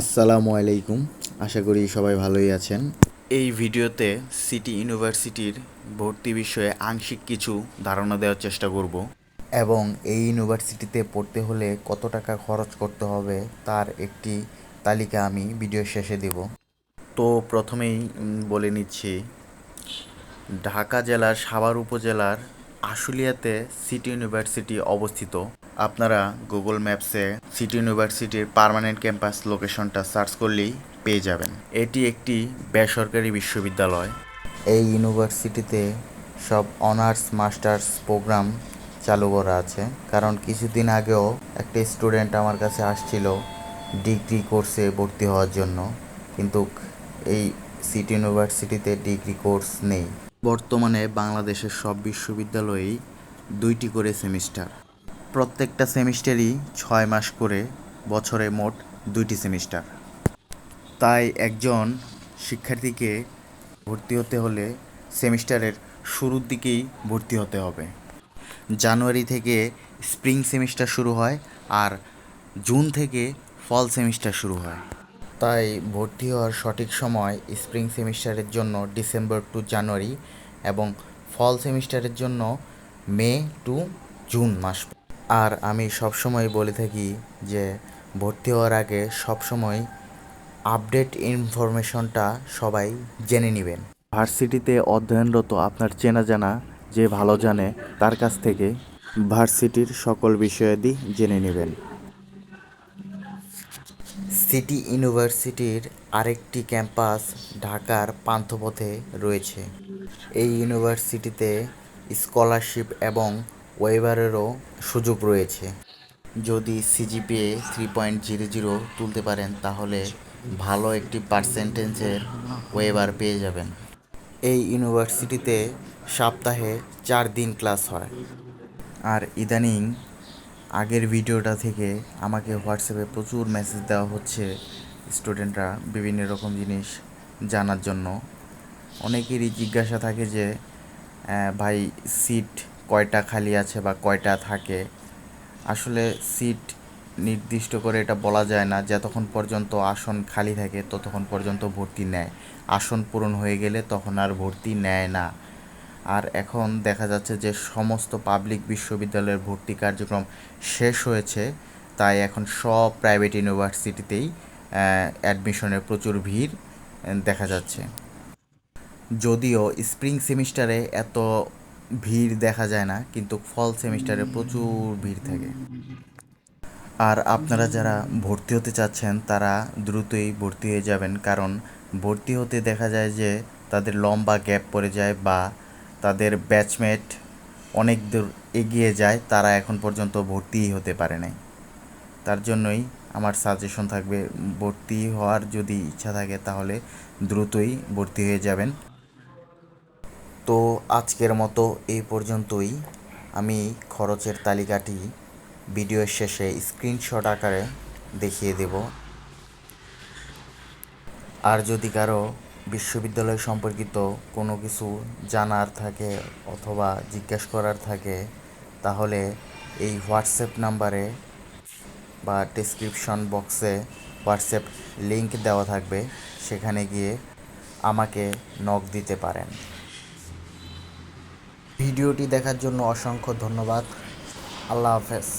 আসসালামু আলাইকুম। আশা করি সবাই ভালোই আছেন। এই ভিডিওতে সিটি ইউনিভার্সিটির ভর্তি বিষয়ে আংশিক কিছু ধারণা দেওয়ার চেষ্টা করব এবং এই ইউনিভার্সিটিতে পড়তে হলে কত টাকা খরচ করতে হবে তার একটি তালিকা আমি ভিডিওর শেষে দেব। তো প্রথমেই বলে নিচ্ছি, ঢাকা জেলার সাভার উপজেলার আশুলিয়াতে সিটি ইউনিভার্সিটি অবস্থিত। আপনারা গুগল ম্যাপসে সিটি ইউনিভার্সিটির পার্মানেন্ট ক্যাম্পাস লোকেশনটা সার্চ করলেই পেয়ে যাবেন। এটি একটি বেসরকারি বিশ্ববিদ্যালয়। এই ইউনিভার্সিটিতে সব অনার্স মাস্টার্স প্রোগ্রাম চালু করা আছে, কারণ কিছুদিন আগেও একটা স্টুডেন্ট আমার কাছে আসছিল ডিগ্রি কোর্সে ভর্তি হওয়ার জন্য, কিন্তু এই সিটি ইউনিভার্সিটিতে ডিগ্রি কোর্স নেই। বর্তমানে বাংলাদেশের সব বিশ্ববিদ্যালয়েই 2টি করে সেমিস্টার। প্রত্যেকটা সেমিস্টারই 6 মাস করে, বছরে মোট 2টি সেমিস্টার। তাই একজন শিক্ষার্থীকে ভর্তি হতে হলে সেমিস্টারের শুরুর দিকেই ভর্তি হতে হবে। জানুয়ারি থেকে স্প্রিং সেমিস্টার শুরু হয় আর জুন থেকে ফল সেমিস্টার শুরু হয়। তাই ভর্তি হওয়ার সঠিক সময় স্প্রিং সেমিস্টারের জন্য ডিসেম্বর টু জানুয়ারি এবং ফল সেমিস্টারের জন্য মে টু জুন মাস। আর আমি সবসময় বলে থাকি যে ভর্তি হওয়ার আগে সবসময় আপডেট ইনফরমেশনটা সবাই জেনে নেবেন। ভার্সিটিতে অধ্যয়নরত আপনার চেনা জানা যে ভালো জানে তার কাছ থেকে ভার্সিটির সকল বিষয়াদি জেনে নেবেন। সিটি ইউনিভার্সিটির আরেকটি ক্যাম্পাস ঢাকার পান্থপথে রয়েছে। এই ইউনিভার্সিটিতে স্কলারশিপ এবং ওয়েভারেরও সুযোগ রয়েছে। যদি সিজিপিএ 3.00 তুলতে পারেন তাহলে ভালো একটি পার্সেন্টেজের ওয়েভার পেয়ে যাবেন। এই ইউনিভার্সিটিতে সপ্তাহে 4 দিন ক্লাস হয়। আর ইদানিং আগের ভিডিওটা থেকে আমাকে হোয়াটসঅ্যাপে প্রচুর মেসেজ দেওয়া হচ্ছে স্টুডেন্টরা বিভিন্ন রকম জিনিস জানার জন্য। অনেকেরই জিজ্ঞাসা থাকে যে ভাই সিট কয়টা খালি আছে বা কয়টা থাকে। আসলে সিট নির্দিষ্ট করে এটা বলা যায় না, যতক্ষণ পর্যন্ত আসন খালি থাকে ততক্ষণ পর্যন্ত ভর্তি নেয়। আসন পূরণ হয়ে গেলে তখন আর ভর্তি নেয় না। আর এখন দেখা যাচ্ছে যে সমস্ত পাবলিক বিশ্ববিদ্যালয়ের ভর্তি কার্যক্রম শেষ হয়েছে, তাই এখন সব প্রাইভেট ইউনিভার্সিটিতেই অ্যাডমিশনের প্রচুর ভিড় দেখা যাচ্ছে। যদিও স্প্রিং সেমিস্টারে এত ভিড় দেখা যায় না, কিন্তু ফল সেমিস্টারে প্রচুর ভিড় থাকে। আর আপনারা যারা ভর্তি হতে চাচ্ছেন তারা দ্রুতই ভর্তি হয়ে যাবেন, কারণ ভর্তি হতে দেখা যায় যে তাদের লম্বা গ্যাপ পড়ে যায় বা তাদের ব্যাচমেট অনেক দূর এগিয়ে যায়, তারা এখন পর্যন্ত ভর্তিই হতে পারে নাই। তার জন্যই আমার সাজেশন থাকবে, ভর্তি হওয়ার যদি ইচ্ছা থাকে তাহলে দ্রুতই ভর্তি হয়ে যাবেন। তো আজকের মতো এই পর্যন্তই। আমি খরচের তালিকাটি ভিডিওর শেষে স্ক্রিনশট আকারে দেখিয়ে দেব। আর যদি কারো বিশ্ববিদ্যালয় সম্পর্কিত কোনো কিছু জানার থাকে অথবা জিজ্ঞাসা করার থাকে তাহলে এই হোয়াটসঅ্যাপ নাম্বারে বা ডেসক্রিপশন বক্সে হোয়াটসঅ্যাপ লিংক দেওয়া থাকবে, সেখানে গিয়ে আমাকে নক দিতে পারেন। ভিডিওটি দেখার জন্য অসংখ্য ধন্যবাদ। আল্লাহ হাফেজ।